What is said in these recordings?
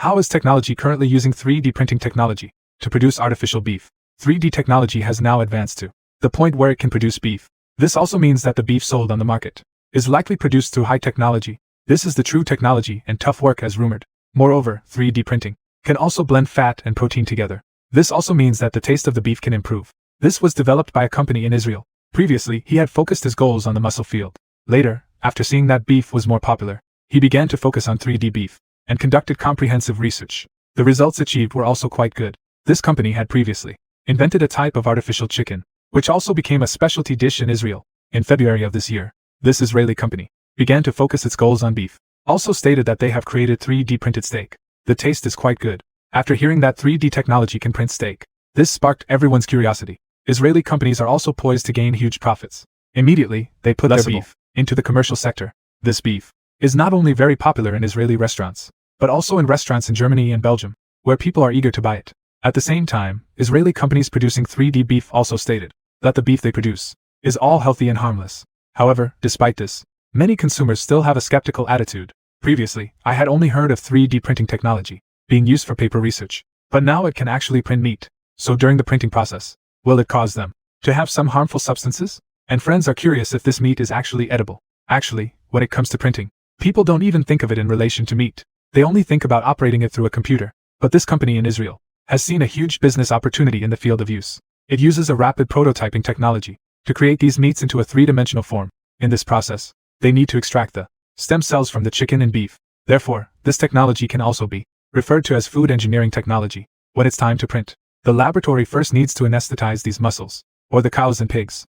How is technology currently using 3D printing technology to produce artificial beef? 3D technology has now advanced to the point where it can produce beef. This also means that the beef sold on the market is likely produced through high technology. This is the true technology and tough work as rumored. Moreover, 3D printing can also blend fat and protein together. This also means that the taste of the beef can improve. This was developed by a company in Israel. Previously, he had focused his goals on the muscle field. Later, after seeing that beef was more popular, he began to focus on 3D beef and conducted comprehensive research. The results achieved were also quite good. This company had previously invented a type of artificial chicken, which also became a specialty dish in Israel. In February of this year, this Israeli company began to focus its goals on beef. Also stated that they have created 3D printed steak. The taste is quite good. After hearing that 3D technology can print steak, this sparked everyone's curiosity. Israeli companies are also poised to gain huge profits. Immediately, they put their beef into the commercial sector. This beef is not only very popular in Israeli restaurants, but also in restaurants in Germany and Belgium, where people are eager to buy it. At the same time, Israeli companies producing 3D beef also stated that the beef they produce is all healthy and harmless. However, despite this, many consumers still have a skeptical attitude. Previously, I had only heard of 3D printing technology being used for paper research, but now it can actually print meat. So during the printing process, will it cause them to have some harmful substances? And friends are curious if this meat is actually edible. Actually, when it comes to printing, people don't even think of it in relation to meat. They only think about operating it through a computer. But this company in Israel has seen a huge business opportunity in the field of use. It uses a rapid prototyping technology to create these meats into a three-dimensional form. In this process, they need to extract the stem cells from the chicken and beef. Therefore, this technology can also be referred to as food engineering technology. When it's time to print, the laboratory first needs to anesthetize these muscles, or the cows and pigs.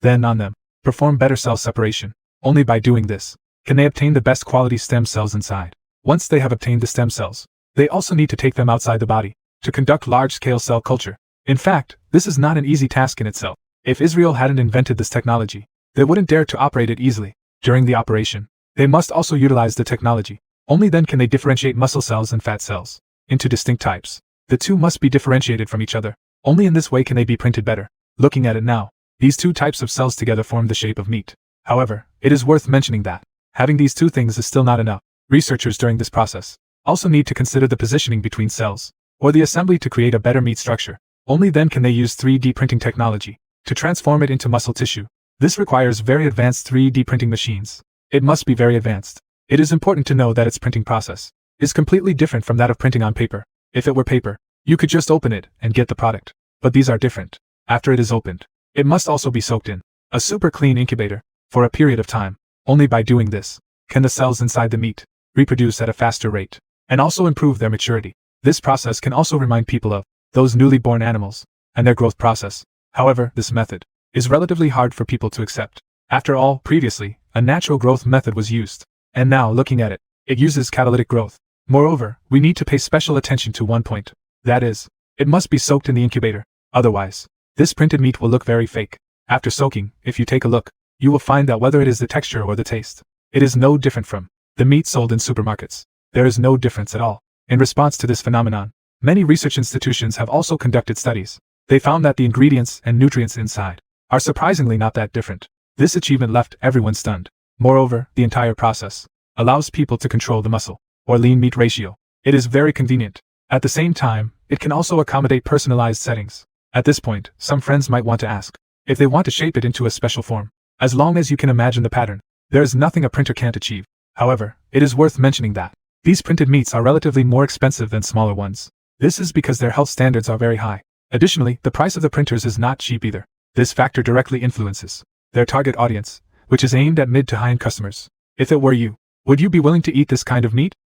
Then on them, perform better cell separation. Only by doing this can they obtain the best quality stem cells inside. Once they have obtained the stem cells, they also need to take them outside the body to conduct large-scale cell culture. In fact, this is not an easy task in itself. If Israel hadn't invented this technology, they wouldn't dare to operate it easily. During the operation, they must also utilize the technology. Only then can they differentiate muscle cells and fat cells into distinct types. The two must be differentiated from each other. Only in this way can they be printed better. Looking at it now, these two types of cells together form the shape of meat. However, it is worth mentioning that having these two things is still not enough. Researchers during this process also need to consider the positioning between cells, or the assembly to create a better meat structure. Only then can they use 3D printing technology to transform it into muscle tissue. This requires very advanced 3D printing machines. It must be very advanced. It is important to know that its printing process is completely different from that of printing on paper. If it were paper, you could just open it and get the product. But these are different. After it is opened, it must also be soaked in a super clean incubator for a period of time. Only by doing this can the cells inside the meat reproduce at a faster rate and also improve their maturity. This process can also remind people of those newly born animals and their growth process. However, this method is relatively hard for people to accept. After all, previously, a natural growth method was used, and now looking at it, it uses catalytic growth. Moreover, we need to pay special attention to one point. That is, it must be soaked in the incubator. Otherwise, this printed meat will look very fake. After soaking, if you take a look, you will find that whether it is the texture or the taste, it is no different from the meat sold in supermarkets. There is no difference at all. In response to this phenomenon, many research institutions have also conducted studies. They found that the ingredients and nutrients inside are surprisingly not that different. This achievement left everyone stunned. Moreover, the entire process allows people to control the muscle or lean meat ratio. It is very convenient. At the same time, it can also accommodate personalized settings. At this point, some friends might want to ask if they want to shape it into a special form. As long as you can imagine the pattern, there is nothing a printer can't achieve. However, it is worth mentioning that these printed meats are relatively more expensive than smaller ones. This is because their health standards are very high. Additionally, the price of the printers is not cheap either. This factor directly influences their target audience, which is aimed at mid to high-end customers. If it were you, would you be willing to eat this kind of meat?